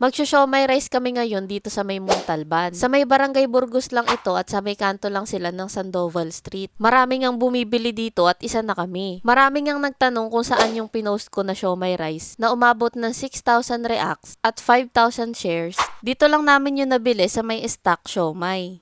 Magsho-siomai rice kami ngayon dito sa may Montalban. Sa may Barangay Burgos lang ito at sa may kanto lang sila ng Sandoval Street. Maraming ang bumibili dito at isa na kami. Maraming ang nagtanong kung saan yung pinost ko na siomai rice na umabot ng 6,000 reacts at 5,000 shares. Dito lang namin yung nabili sa may stock siomai.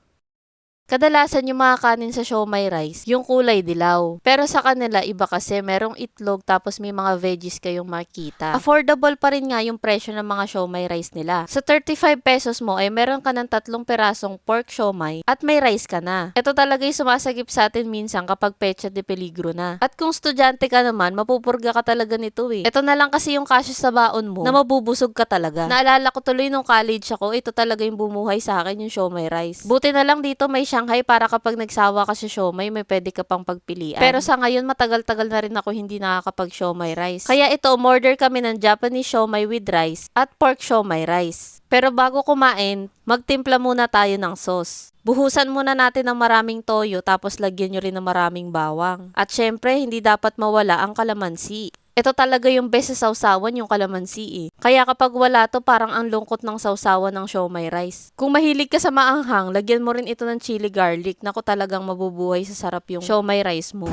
Kadalasan yung mga kanin sa siomai rice, yung kulay dilaw. Pero sa kanila, iba kasi merong itlog tapos may mga veggies kayong makita. Affordable pa rin nga yung presyo ng mga siomai rice nila. Sa 35 pesos mo ay meron ka ng 3 perasong pork siomai at may rice ka na. Ito talaga yung sumasagip sa atin minsan kapag pecha de peligro na. At kung estudyante ka naman, mapupurga ka talaga nito eh. Ito na lang kasi yung kasya sa baon mo na mabubusog ka talaga. Naalala ko tuloy nung college ako, ito talaga yung bumuhay sa akin yung siomai rice. Buti na lang dito may Shanghai para kapag nagsawa ka sa siomai, may pwede ka pang pagpilian. Pero sa ngayon, matagal-tagal na rin ako hindi nakakapag-siomai rice. Kaya ito, umorder kami ng Japanese siomai with rice at pork siomai rice. Pero bago kumain, magtimpla muna tayo ng sauce. Buhusan muna natin ng maraming toyo tapos lagyan nyo rin ng maraming bawang. At syempre, hindi dapat mawala ang kalamansi. Ito talaga yung best sa sausawan, yung kalamansi eh. Kaya kapag wala to, parang ang lungkot ng sausawan ng siomai rice. Kung mahilig ka sa maanghang, lagyan mo rin ito ng chili garlic. Naku, talagang mabubuhay sa sarap yung siomai rice mo.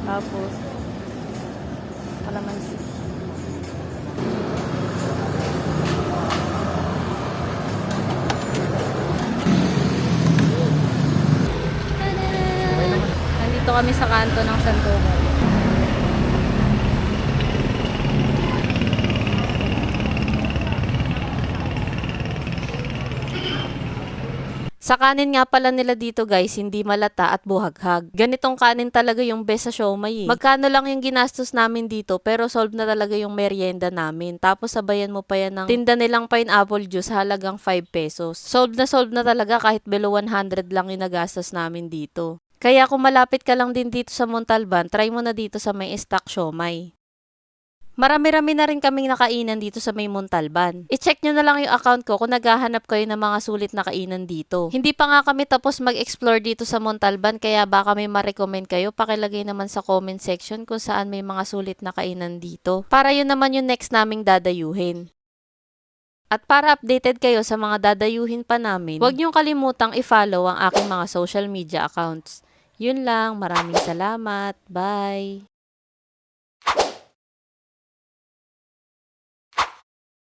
Tapos, kalamansi. Nandito kami sa kanto ng Sandoval. Sa kanin nga pala nila dito guys, hindi malata at buhaghag. Ganitong kanin talaga yung best sa siomai eh. Magkano lang yung ginastos namin dito pero solve na talaga yung merienda namin. Tapos sabayan mo pa yan ng tinda nilang pineapple juice halagang 5 pesos. Solve na talaga kahit below 100 lang yung nagastos namin dito. Kaya kung malapit ka lang din dito sa Montalban, try mo na dito sa may stock siomai. Marami-rami na rin kaming nakainan dito sa may Montalban. I-check nyo na lang yung account ko kung naghahanap kayo ng mga sulit na kainan dito. Hindi pa nga kami tapos mag-explore dito sa Montalban kaya baka may ma-recommend kayo. Pakilagay naman sa comment section kung saan may mga sulit na kainan dito. Para yun naman yung next naming dadayuhin. At para updated kayo sa mga dadayuhin pa namin, huwag niyong kalimutang i-follow ang aking mga social media accounts. Yun lang, maraming salamat. Bye!